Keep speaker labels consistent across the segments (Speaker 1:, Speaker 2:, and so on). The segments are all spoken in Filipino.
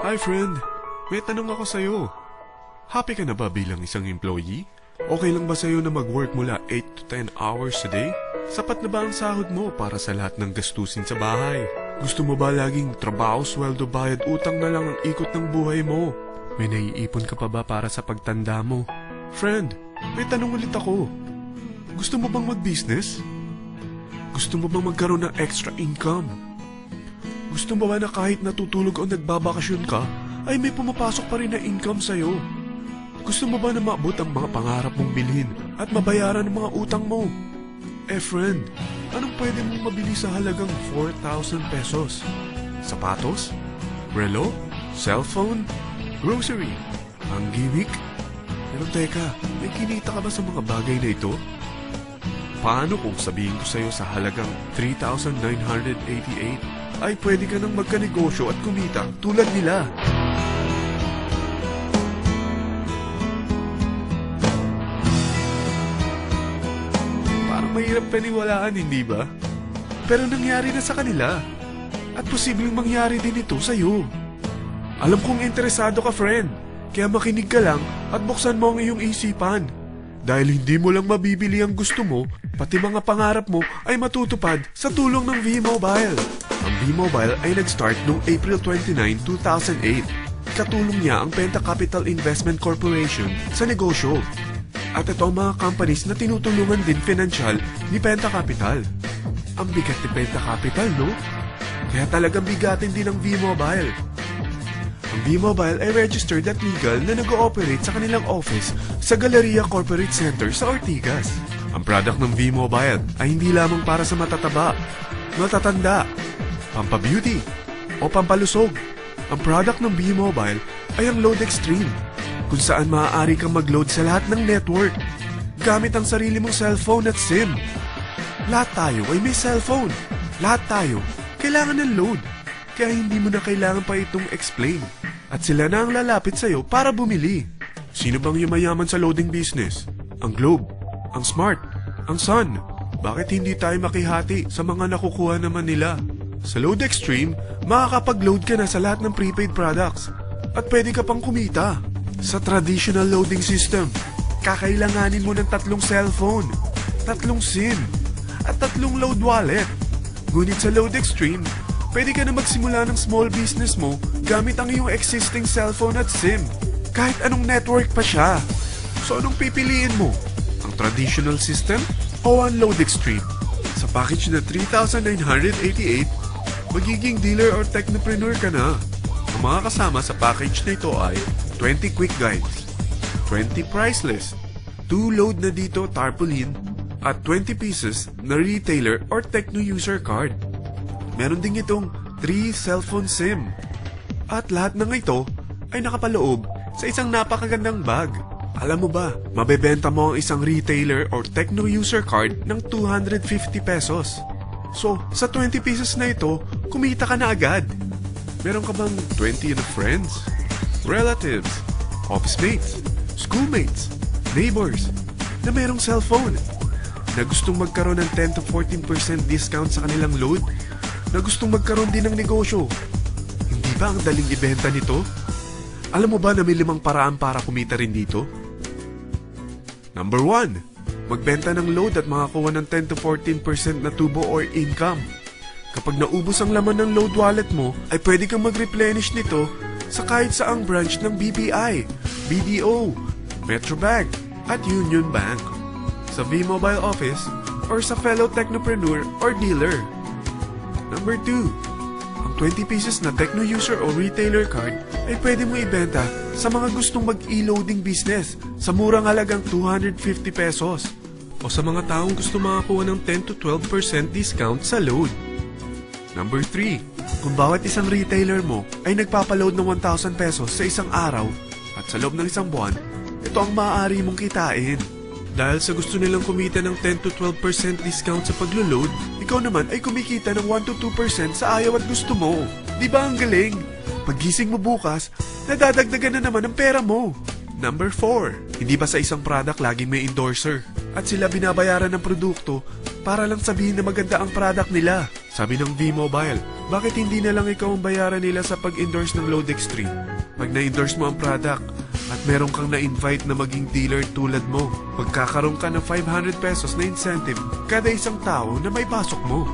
Speaker 1: Hi friend, may tanong ako sa'yo. Happy ka na ba bilang isang employee? Okay lang ba sa'yo na mag-work mula 8 to 10 hours a day? Sapat na ba ang sahod mo para sa lahat ng gastusin sa bahay? Gusto mo ba laging trabaho, sweldo, bayad, utang na lang ang ikot ng buhay mo? May naiipon ka pa ba para sa pagtanda mo? Friend, may tanong ulit ako. Gusto mo bang mag-business? Gusto mo bang magkaroon ng extra income? Gusto mo ba na kahit natutulog o nagbabakasyon ka, ay may pumapasok pa rin na income sa'yo? Gusto mo ba na maabot ang mga pangarap mong bilhin at mabayaran ang mga utang mo? Friend, anong pwede mong mabili sa halagang 4,000 pesos? Sapatos? Relo? Cellphone? Grocery? Ang gimmick? Pero teka, may kinita ka ba sa mga bagay na ito? Paano kung sabihin ko sa'yo sa halagang 3,988 ay pwede ka nang magkanegosyo at kumita tulad nila? Parang mahirap paniwalaan, hindi ba? Pero nangyari na sa kanila. At posibleng mangyari din ito sa'yo. Alam kong interesado ka, friend. Kaya makinig ka lang at buksan mo ang iyong isipan. Dahil hindi mo lang mabibili ang gusto mo, pati mga pangarap mo ay matutupad sa tulong ng V-Mobile. Ang V-Mobile ay nag-start noong April 29, 2008. Katulong niya ang Penta Capital Investment Corporation sa negosyo. At ito ang mga companies na tinutulungan din pinansyal ni Penta Capital. Ang bigat ni Penta Capital, no? Kaya talagang bigatin din ang V-Mobile. Ang V-Mobile ay registered at legal na nag-ooperate sa kanilang office sa Galleria Corporate Center sa Ortigas. Ang product ng V-Mobile ay hindi lamang para sa matataba, matatanda, pampabeauty, o pampalusog. Ang product ng V-Mobile ay ang Load Extreme, kung saan maaari kang mag-load sa lahat ng network gamit ang sarili mong cellphone at SIM. Lahat tayo ay may cellphone. Lahat tayo kailangan ng load. Kaya hindi mo na kailangan pa itong explain. At sila na ang lalapit sa'yo para bumili. Sino bang yumayaman sa loading business? Ang Globe, ang Smart, ang Sun. Bakit hindi tayo makihati sa mga nakukuha naman nila? Sa Load Extreme, makakapag-load ka na sa lahat ng prepaid products. At pwede ka pang kumita. Sa traditional loading system, kakailanganin mo ng 3 cellphone, 3 SIM, at 3 load wallet. Ngunit sa Load Extreme, pwede ka na magsimula ng small business mo gamit ang iyong existing cellphone at SIM. Kahit anong network pa siya. So anong pipiliin mo? Ang traditional system o ang Load Extreme? Sa package na 3,988, magiging dealer or technopreneur ka na. Ang mga kasama sa package na ito ay 20 quick guides, 20 price list, 2 load na dito tarpaulin, at 20 pieces na retailer or techno user card. Meron din itong 3 cellphone SIM. At lahat ng ito ay nakapaloob sa isang napakagandang bag. Alam mo ba, mabebenta mo ang isang retailer or techno user card ng 250 pesos. So, sa 20 pieces na ito, kumita ka na agad. Meron ka bang 20 na friends, relatives, office mates, schoolmates, neighbors na merong cellphone, na gustong magkaroon ng 10 to 14% discount sa kanilang load, na gustong magkaroon din ng negosyo? Hindi ba ang daling ibenta nito? Alam mo ba na may 5 paraan para kumita rin dito? Number 1, magbenta ng load at makakuha ng 10 to 14% na tubo or income. Kapag naubos ang laman ng load wallet mo, ay pwede kang mag-replenish nito sa kahit saang branch ng BPI, BDO, Metrobank, at Union Bank, sa V-Mobile office, or sa fellow technopreneur or dealer. Number 2, ang 20 pieces na techno user o retailer card ay pwede mo ibenta sa mga gustong mag-e-loading business sa murang halagang 250 pesos o sa mga taong gusto makakuha ng 10 to 12% discount sa load. Number 3, kung bawat isang retailer mo ay nagpapaload ng 1,000 pesos sa isang araw at sa loob ng isang buwan, ito ang maaari mong kitain. Dahil sa gusto nilang kumita ng 10 to 12% discount sa paglo-load, ikaw naman ay kumikita ng 1 to 2% sa ayaw at gusto mo. Di ba ang galing? Paggising mo bukas, nadadagdagan na naman ang pera mo. Number 4, hindi ba sa isang product laging may endorser? At sila binabayaran ng produkto para lang sabihin na maganda ang product nila. Sabi ng V-Mobile, bakit hindi na lang ikaw ang bayaran nila sa pag-endorse ng Load Extreme? Pag na-endorse mo ang product at meron kang na-invite na maging dealer tulad mo, magkakaroon ka ng 500 pesos na incentive kada isang tao na may pasok mo.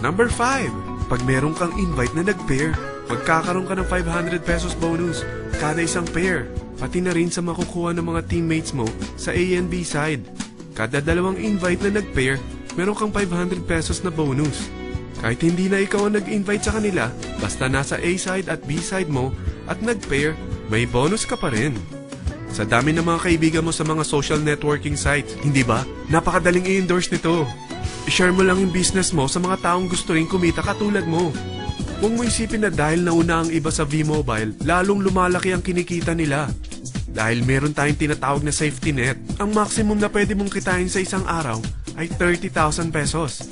Speaker 1: Number 5, pag meron kang invite na nag-pair, magkakaroon ka ng 500 pesos bonus kada isang pair, pati na rin sa makukuha ng mga teammates mo sa A and B side. Kada dalawang invite na nag-pair, meron kang 500 pesos na bonus. Kahit hindi na ikaw ang nag-invite sa kanila, basta nasa A side at B side mo at nag-pair, may bonus ka pa rin. Sa dami ng mga kaibigan mo sa mga social networking sites, hindi ba? Napakadaling i-endorse nito. I-share mo lang yung business mo sa mga taong gusto rin kumita katulad mo. Huwag mo isipin na dahil nauna ang iba sa V-Mobile, lalong lumalaki ang kinikita nila. Dahil meron tayong tinatawag na safety net, ang maximum na pwede mong kitain sa isang araw ay 30,000 pesos.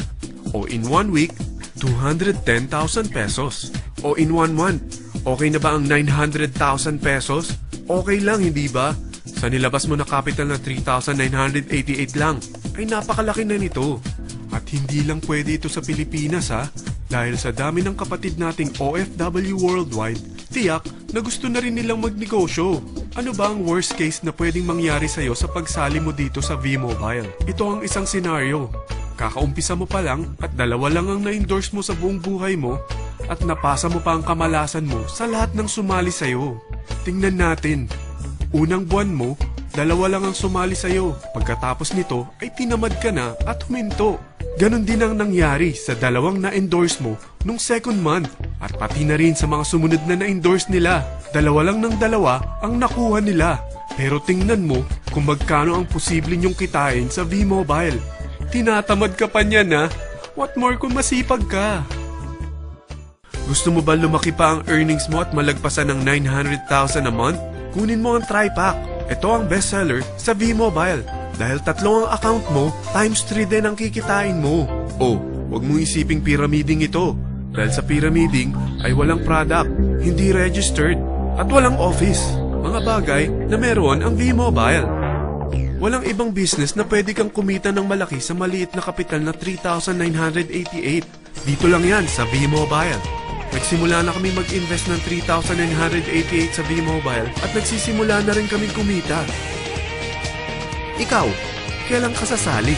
Speaker 1: O in 1 week, 210,000 pesos. O in 1 month, okay na ba ang 900,000 pesos? Okay lang, hindi ba? Sa nilabas mo na capital na 3,988 lang, ay napakalaki na nito. At hindi lang pwede ito sa Pilipinas ha, dahil sa dami ng kapatid nating OFW worldwide, tiyak na gusto na rin nilang magnegosyo. Ano ba ang worst case na pwedeng mangyari sa'yo sa pagsali mo dito sa V-Mobile? Ito ang isang senaryo. Kakaumpisa mo pa lang at 2 lang ang na-endorse mo sa buong buhay mo at napasa mo pa ang kamalasan mo sa lahat ng sumali sa'yo. Tingnan natin. Unang buwan mo, 2 lang ang sumali sa'yo. Pagkatapos nito ay tinamad ka na at huminto. Ganon din ang nangyari sa 2 na-endorse mo nung second month at pati na rin sa mga sumunod na na-endorse nila. 2 lang ng 2 ang nakuha nila. Pero tingnan mo kung magkano ang posible nyong kitain sa V-Mobile. Tinatamad ka pa niyan ha? What more kung masipag ka? Gusto mo ba lumaki pa ang earnings mo at malagpasan ng 900,000 a month? Kunin mo ang TriPack. Ito ang bestseller sa V-Mobile. Dahil 3 ang account mo, times 3 din ang kikitain mo. Oh, huwag mong isiping pyramiding ito. Dahil sa pyramiding ay walang product, hindi registered, at walang office. Mga bagay na meron ang V-Mobile. Walang ibang business na pwede kang kumita ng malaki sa maliit na kapital na 3,988. Dito lang yan sa V-Mobile. Nagsimula na kami mag-invest ng 3,988 sa V-Mobile at nagsisimula na rin kami kumita. Ikaw, kailan ka sasali?